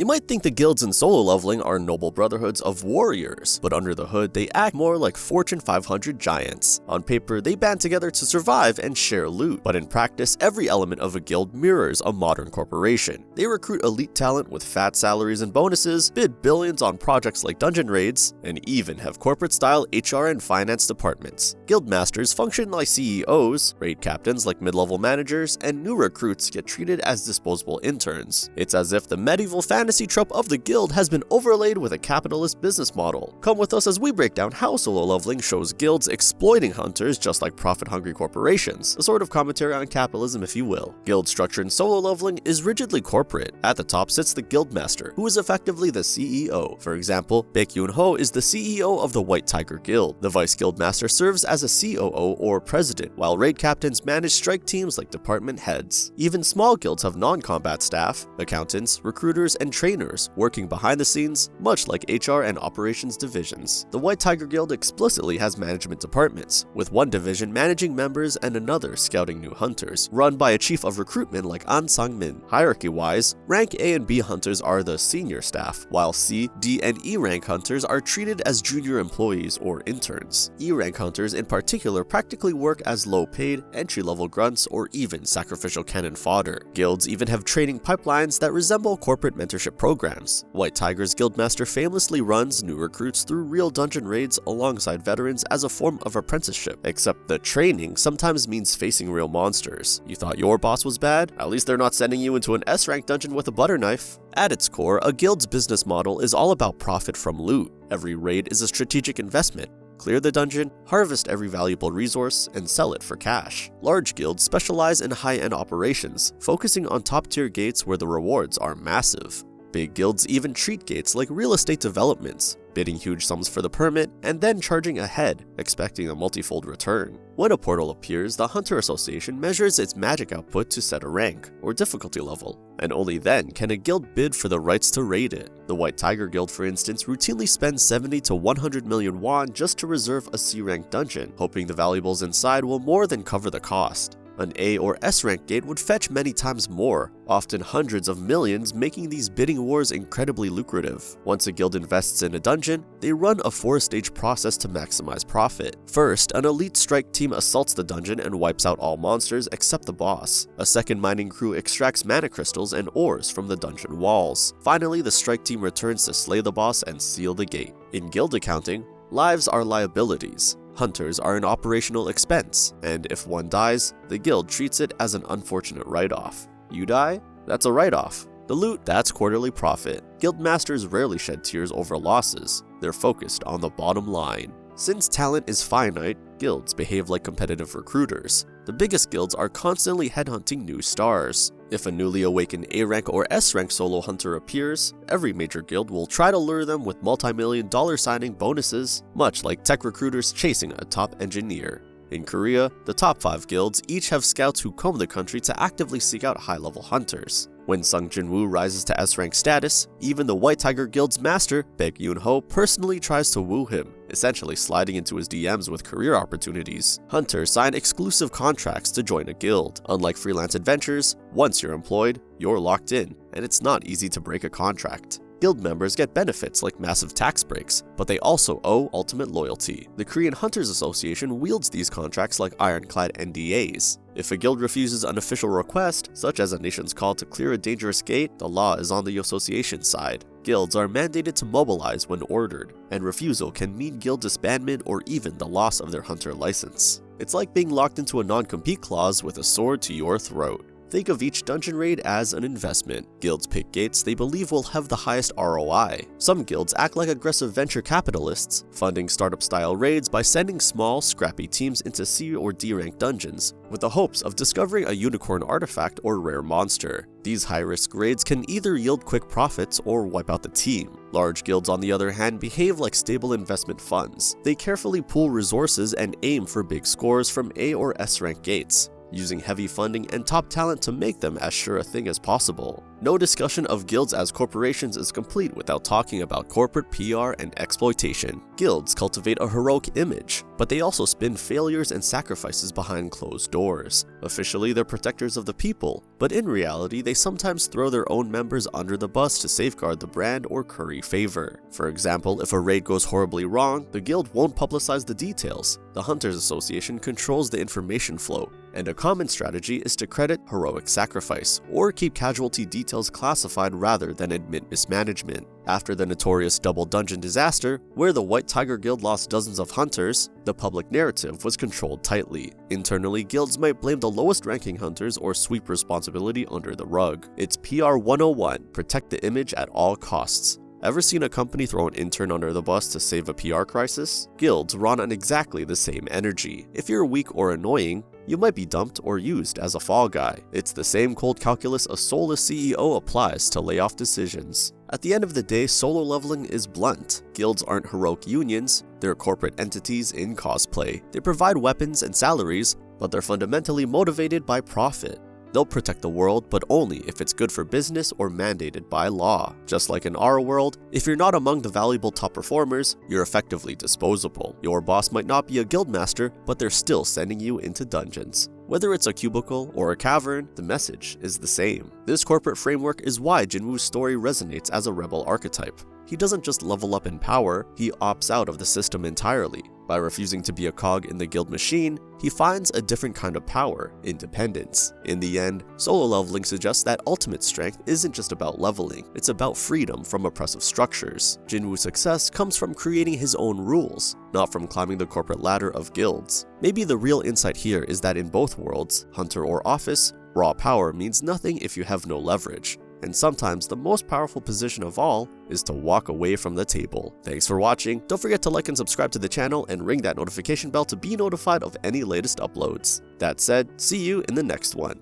You might think the guilds in solo leveling are noble brotherhoods of warriors, but under the hood they act more like Fortune 500 giants. On paper, they band together to survive and share loot, but in practice, every element of a guild mirrors a modern corporation. They recruit elite talent with fat salaries and bonuses, bid billions on projects like dungeon raids, and even have corporate-style HR and finance departments. Guild masters function like CEOs, raid captains like mid-level managers, and new recruits get treated as disposable interns. It's as if the medieval fantasy trope of the guild has been overlaid with a capitalist business model. Come with us as we break down how solo leveling shows guilds exploiting hunters just like profit-hungry corporations, a sort of commentary on capitalism if you will. Guild structure in solo leveling is rigidly corporate. At the top sits the guild master, who is effectively the CEO. For example, Baek-yoon-ho is the CEO of the White Tiger Guild. The vice guild master serves as a COO or president, while raid captains manage strike teams like department heads. Even small guilds have non-combat staff, accountants, recruiters, and trainers working behind the scenes, much like HR and operations divisions. The White Tiger Guild explicitly has management departments, with one division managing members and another scouting new hunters, run by a chief of recruitment like An Sang-min. Hierarchy-wise, rank A and B hunters are the senior staff, while C, D, and E rank hunters are treated as junior employees or interns. E rank hunters in particular practically work as low-paid, entry-level grunts, or even sacrificial cannon fodder. Guilds even have training pipelines that resemble corporate mentorship programs. White Tiger's guildmaster famously runs new recruits through real dungeon raids alongside veterans as a form of apprenticeship, except the training sometimes means facing real monsters. You thought your boss was bad? At least they're not sending you into an S-rank dungeon with a butter knife. At its core, a guild's business model is all about profit from loot. Every raid is a strategic investment. Clear the dungeon, harvest every valuable resource, and sell it for cash. Large guilds specialize in high-end operations, focusing on top-tier gates where the rewards are massive. Big guilds even treat gates like real estate developments, bidding huge sums for the permit and then charging ahead, expecting a multifold return. When a portal appears, the Hunter Association measures its magic output to set a rank, or difficulty level, and only then can a guild bid for the rights to raid it. The White Tiger Guild, for instance, routinely spends 70 to 100 million won just to reserve a C-rank dungeon, hoping the valuables inside will more than cover the cost. An A or S rank gate would fetch many times more, often hundreds of millions, making these bidding wars incredibly lucrative. Once a guild invests in a dungeon, they run a 4-stage process to maximize profit. First, an elite strike team assaults the dungeon and wipes out all monsters except the boss. A second mining crew extracts mana crystals and ores from the dungeon walls. Finally, the strike team returns to slay the boss and seal the gate. In guild accounting, lives are liabilities. Hunters are an operational expense, and if one dies, the guild treats it as an unfortunate write-off. You die? That's a write-off. The loot? That's quarterly profit. Guild masters rarely shed tears over losses. They're focused on the bottom line. Since talent is finite, guilds behave like competitive recruiters. The biggest guilds are constantly headhunting new stars. If a newly awakened A-rank or S-rank solo hunter appears, every major guild will try to lure them with multi-million-dollar signing bonuses, much like tech recruiters chasing a top engineer. In Korea, the top 5 guilds each have scouts who comb the country to actively seek out high-level hunters. When Jinwoo rises to S-rank status, even the White Tiger Guild's master, Baek-yoon-ho, personally tries to woo him, essentially sliding into his DMs with career opportunities. Hunters sign exclusive contracts to join a guild. Unlike freelance adventures, once you're employed, you're locked in, and it's not easy to break a contract. Guild members get benefits like massive tax breaks, but they also owe ultimate loyalty. The Korean Hunters Association wields these contracts like ironclad NDAs. If a guild refuses an official request, such as a nation's call to clear a dangerous gate, the law is on the association's side. Guilds are mandated to mobilize when ordered, and refusal can mean guild disbandment or even the loss of their hunter license. It's like being locked into a non-compete clause with a sword to your throat. Think of each dungeon raid as an investment. Guilds pick gates they believe will have the highest ROI. Some guilds act like aggressive venture capitalists, funding startup-style raids by sending small, scrappy teams into C or D rank dungeons, with the hopes of discovering a unicorn artifact or rare monster. These high-risk raids can either yield quick profits or wipe out the team. Large guilds, on the other hand, behave like stable investment funds. They carefully pool resources and aim for big scores from A or S rank gates, using heavy funding and top talent to make them as sure a thing as possible. No discussion of guilds as corporations is complete without talking about corporate PR and exploitation. Guilds cultivate a heroic image, but they also spin failures and sacrifices behind closed doors. Officially, they're protectors of the people, but in reality, they sometimes throw their own members under the bus to safeguard the brand or curry favor. For example, if a raid goes horribly wrong, the guild won't publicize the details. The Hunters Association controls the information flow, and a common strategy is to credit heroic sacrifice, or keep casualty details classified rather than admit mismanagement. After the notorious Double Dungeon disaster, where the White Tiger Guild lost dozens of hunters, the public narrative was controlled tightly. Internally, guilds might blame the lowest ranking hunters or sweep responsibility under the rug. It's PR 101, protect the image at all costs. Ever seen a company throw an intern under the bus to save a PR crisis? Guilds run on exactly the same energy. If you're weak or annoying, you might be dumped or used as a fall guy. It's the same cold calculus a soulless CEO applies to layoff decisions. At the end of the day, solo leveling is blunt. Guilds aren't heroic unions, they're corporate entities in cosplay. They provide weapons and salaries, but they're fundamentally motivated by profit. They'll protect the world, but only if it's good for business or mandated by law. Just like in our world, if you're not among the valuable top performers, you're effectively disposable. Your boss might not be a guild master, but they're still sending you into dungeons. Whether it's a cubicle or a cavern, the message is the same. This corporate framework is why Jinwoo's story resonates as a rebel archetype. He doesn't just level up in power, he opts out of the system entirely. By refusing to be a cog in the guild machine, he finds a different kind of power, independence. In the end, solo leveling suggests that ultimate strength isn't just about leveling, it's about freedom from oppressive structures. Jinwoo's success comes from creating his own rules, not from climbing the corporate ladder of guilds. Maybe the real insight here is that in both worlds, hunter or office, raw power means nothing if you have no leverage. And sometimes the most powerful position of all is to walk away from the table. Thanks for watching. Don't forget to like and subscribe to the channel and ring that notification bell to be notified of any latest uploads. That said, see you in the next one.